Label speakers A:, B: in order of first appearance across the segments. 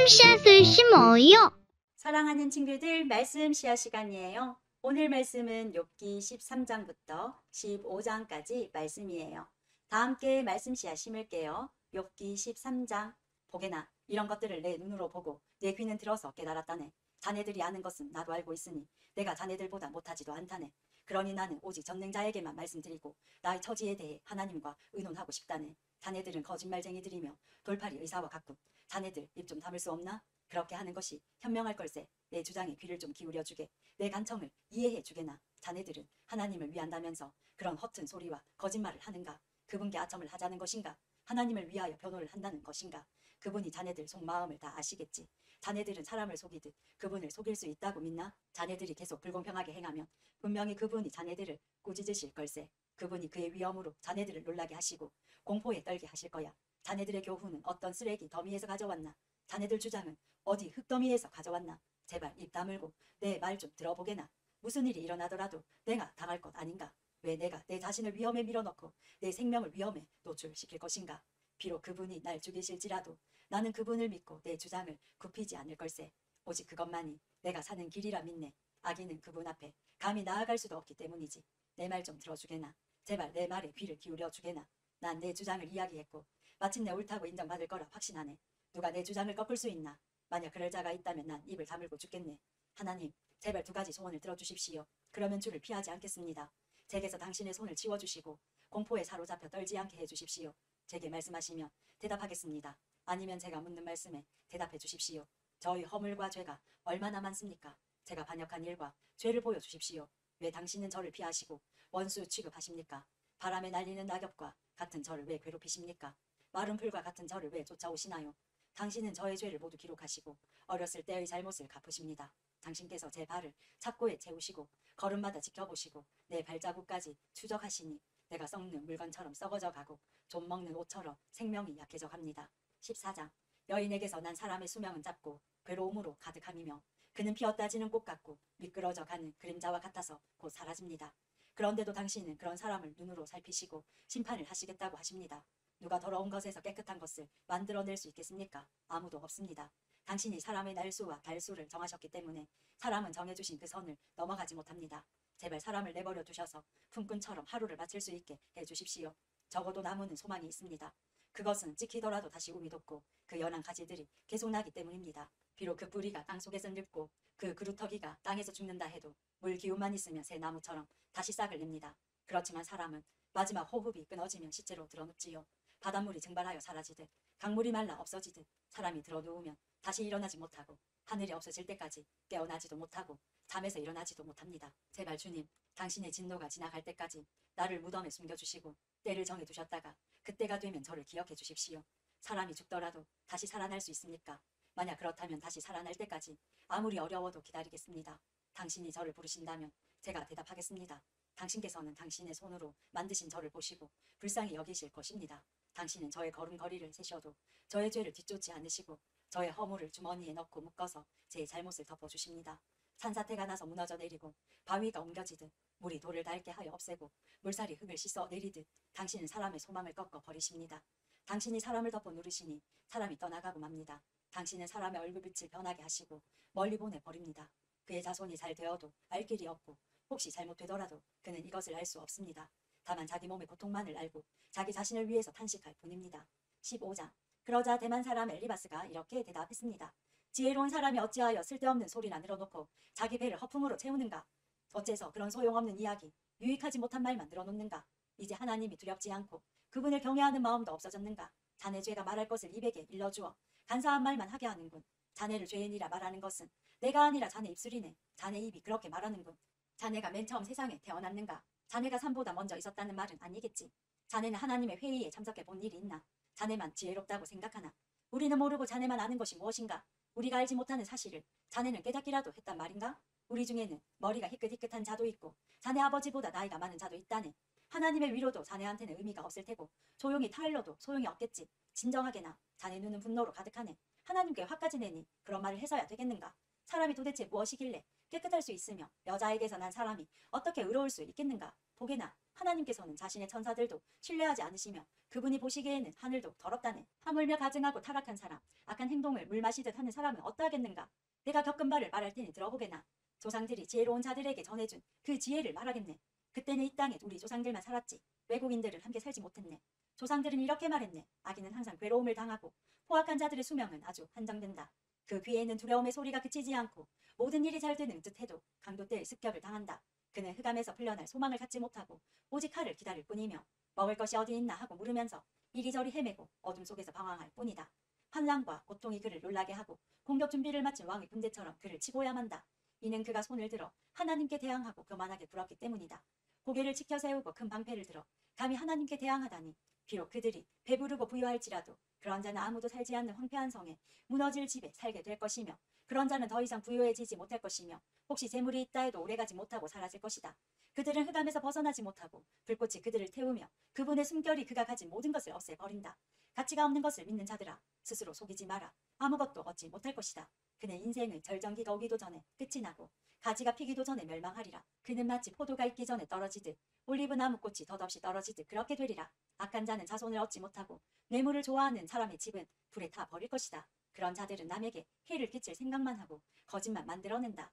A: 씨앗을 심어요.
B: 사랑하는 친구들, 말씀 시앗 시간이에요. 오늘 말씀은 욥기 13장부터 15장까지 말씀이에요. 다 함께 말씀 씨앗 심을게요. 욥기 13장. 보게나 이런 것들을 내 눈으로 보고 내 귀는 들어서 깨달았다네. 자네들이 아는 것은 나도 알고 있으니 내가 자네들보다 못하지도 않다네. 그러니 나는 오직 전능자에게만 말씀드리고 나의 처지에 대해 하나님과 의논하고 싶다네. 자네들은 거짓말쟁이들이며 돌팔이 의사와 같군. 자네들 입 좀 다물 수 없나? 그렇게 하는 것이 현명할 걸세. 내 주장에 귀를 좀 기울여주게. 내 간청을 이해해주게나. 자네들은 하나님을 위한다면서 그런 허튼 소리와 거짓말을 하는가? 그분께 아첨을 하자는 것인가? 하나님을 위하여 변호를 한다는 것인가? 그분이 자네들 속마음을 다 아시겠지. 자네들은 사람을 속이듯 그분을 속일 수 있다고 믿나? 자네들이 계속 불공평하게 행하면 분명히 그분이 자네들을 꾸짖으실 걸세. 그분이 그의 위엄으로 자네들을 놀라게 하시고 공포에 떨게 하실 거야. 자네들의 교훈은 어떤 쓰레기 더미에서 가져왔나? 자네들 주장은 어디 흙더미에서 가져왔나? 제발 입 다물고 내 말 좀 들어보게나. 무슨 일이 일어나더라도 내가 당할 것 아닌가? 왜 내가 내 자신을 위험에 밀어넣고 내 생명을 위험에 노출시킬 것인가? 비록 그분이 날 죽이실지라도 나는 그분을 믿고 내 주장을 굽히지 않을 걸세. 오직 그것만이 내가 사는 길이라 믿네. 악인은 그분 앞에 감히 나아갈 수도 없기 때문이지. 내 말 좀 들어주게나. 제발 내 말에 귀를 기울여 주게나. 난 내 주장을 이야기했고 마침내 옳다고 인정받을 거라 확신하네. 누가 내 주장을 꺾을 수 있나? 만약 그럴 자가 있다면 난 입을 다물고 죽겠네. 하나님, 제발 두 가지 소원을 들어주십시오. 그러면 주를 피하지 않겠습니다. 제게서 당신의 손을 치워주시고 공포에 사로잡혀 떨지 않게 해주십시오. 제게 말씀하시면 대답하겠습니다. 아니면 제가 묻는 말씀에 대답해 주십시오. 저희 허물과 죄가 얼마나 많습니까? 제가 반역한 일과 죄를 보여주십시오. 왜 당신은 저를 피하시고 원수 취급하십니까? 바람에 날리는 낙엽과 같은 저를 왜 괴롭히십니까? 마른 풀과 같은 저를 왜 쫓아오시나요? 당신은 저의 죄를 모두 기록하시고 어렸을 때의 잘못을 갚으십니다. 당신께서 제 발을 착고에 채우시고 걸음마다 지켜보시고 내 발자국까지 추적하시니 내가 썩는 물건처럼 썩어져 가고 좀 먹는 옷처럼 생명이 약해져 갑니다. 14장. 여인에게서 난 사람의 수명은 짧고 괴로움으로 가득함이며 그는 피었다 지는 꽃 같고 미끄러져 가는 그림자와 같아서 곧 사라집니다. 그런데도 당신은 그런 사람을 눈으로 살피시고 심판을 하시겠다고 하십니다. 누가 더러운 것에서 깨끗한 것을 만들어낼 수 있겠습니까? 아무도 없습니다. 당신이 사람의 날수와 달수를 정하셨기 때문에 사람은 정해주신 그 선을 넘어가지 못합니다. 제발 사람을 내버려 두셔서 품꾼처럼 하루를 마칠 수 있게 해주십시오. 적어도 나무는 소망이 있습니다. 그것은 찍히더라도 다시 움이 돋고 그 연한 가지들이 계속 나기 때문입니다. 비록 그 뿌리가 땅속에서 늙고 그 그루터기가 땅에서 죽는다 해도 물 기운만 있으면 새 나무처럼 다시 싹을 냅니다. 그렇지만 사람은 마지막 호흡이 끊어지면 시체로 드러눕지요. 바닷물이 증발하여 사라지듯 강물이 말라 없어지듯 사람이 들어누우면 다시 일어나지 못하고 하늘이 없어질 때까지 깨어나지도 못하고 잠에서 일어나지도 못합니다. 제발 주님, 당신의 진노가 지나갈 때까지 나를 무덤에 숨겨주시고 때를 정해두셨다가 그때가 되면 저를 기억해 주십시오. 사람이 죽더라도 다시 살아날 수 있습니까? 만약 그렇다면 다시 살아날 때까지 아무리 어려워도 기다리겠습니다. 당신이 저를 부르신다면 제가 대답하겠습니다. 당신께서는 당신의 손으로 만드신 저를 보시고 불쌍히 여기실 것입니다. 당신은 저의 걸음걸이를 세셔도 저의 죄를 뒤쫓지 않으시고 저의 허물을 주머니에 넣고 묶어서 제 잘못을 덮어주십니다. 산사태가 나서 무너져 내리고 바위가 옮겨지듯 물이 돌을 닳게 하여 없애고 물살이 흙을 씻어 내리듯 당신은 사람의 소망을 꺾어 버리십니다. 당신이 사람을 덮어 누르시니 사람이 떠나가고 맙니다. 당신은 사람의 얼굴빛을 변하게 하시고 멀리 보내버립니다. 그의 자손이 잘 되어도 알 길이 없고 혹시 잘못되더라도 그는 이것을 알 수 없습니다. 다만 자기 몸의 고통만을 알고 자기 자신을 위해서 탄식할 뿐입니다. 15장. 그러자 대만 사람 엘리바스가 이렇게 대답했습니다. 지혜로운 사람이 어찌하여 쓸데없는 소리나 늘어놓고 자기 배를 허풍으로 채우는가? 어째서 그런 소용없는 이야기, 유익하지 못한 말만 늘어놓는가? 이제 하나님이 두렵지 않고 그분을 경외하는 마음도 없어졌는가? 자네 죄가 말할 것을 입에게 일러주어 간사한 말만 하게 하는군. 자네를 죄인이라 말하는 것은 내가 아니라 자네 입술이네. 자네 입이 그렇게 말하는군. 자네가 맨 처음 세상에 태어났는가? 자네가 산보다 먼저 있었다는 말은 아니겠지. 자네는 하나님의 회의에 참석해 본 일이 있나? 자네만 지혜롭다고 생각하나? 우리는 모르고 자네만 아는 것이 무엇인가? 우리가 알지 못하는 사실을 자네는 깨닫기라도 했단 말인가? 우리 중에는 머리가 희끗희끗한 자도 있고 자네 아버지보다 나이가 많은 자도 있다네. 하나님의 위로도 자네한테는 의미가 없을 테고 조용히 타일러도 소용이 없겠지. 진정하게나 자네 눈은 분노로 가득하네. 하나님께 화까지 내니 그런 말을 해서야 되겠는가? 사람이 도대체 무엇이길래 깨끗할 수 있으며 여자에게서 난 사람이 어떻게 의로울 수 있겠는가? 보게나 하나님께서는 자신의 천사들도 신뢰하지 않으시며 그분이 보시기에는 하늘도 더럽다네. 하물며 가증하고 타락한 사람, 악한 행동을 물 마시듯 하는 사람은 어떠하겠는가? 내가 겪은 바를 말할 테니 들어보게나. 조상들이 지혜로운 자들에게 전해준 그 지혜를 말하겠네. 그때는 이 땅에 우리 조상들만 살았지. 외국인들은 함께 살지 못했네. 조상들은 이렇게 말했네. 아기는 항상 괴로움을 당하고 포악한 자들의 수명은 아주 한정된다. 그 귀에는 두려움의 소리가 그치지 않고 모든 일이 잘 되는 듯 해도 강도 때의 습격을 당한다. 그는 흑암에서 풀려날 소망을 갖지 못하고 오직 칼을 기다릴 뿐이며 먹을 것이 어디 있나 하고 물으면서 이리저리 헤매고 어둠 속에서 방황할 뿐이다. 환난과 고통이 그를 놀라게 하고 공격 준비를 마친 왕의 군대처럼 그를 치고야만 한다. 이는 그가 손을 들어 하나님께 대항하고 교만하게 굴었기 때문이다. 고개를 치켜 세우고 큰 방패를 들어 감히 하나님께 대항하다니. 비록 그들이 배부르고 부유할지라도 그런 자는 아무도 살지 않는 황폐한 성에 무너질 집에 살게 될 것이며 그런 자는 더 이상 부유해지지 못할 것이며 혹시 재물이 있다 해도 오래가지 못하고 사라질 것이다. 그들은 흑암에서 벗어나지 못하고 불꽃이 그들을 태우며 그분의 숨결이 그가 가진 모든 것을 없애버린다. 가치가 없는 것을 믿는 자들아, 스스로 속이지 마라. 아무것도 얻지 못할 것이다. 그는 인생의 절정기가 오기도 전에 끝이 나고 가지가 피기도 전에 멸망하리라. 그는 마치 포도가 익기 전에 떨어지듯 올리브 나무꽃이 덧없이 떨어지듯 그렇게 되리라. 악한 자는 자손을 얻지 못하고 뇌물을 좋아하는 사람의 집은 불에 타 버릴 것이다. 그런 자들은 남에게 해를 끼칠 생각만 하고 거짓말 만들어낸다.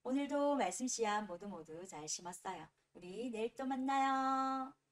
B: 오늘도 말씀 씨앗 모두 잘 심었어요. 우리 내일 또 만나요.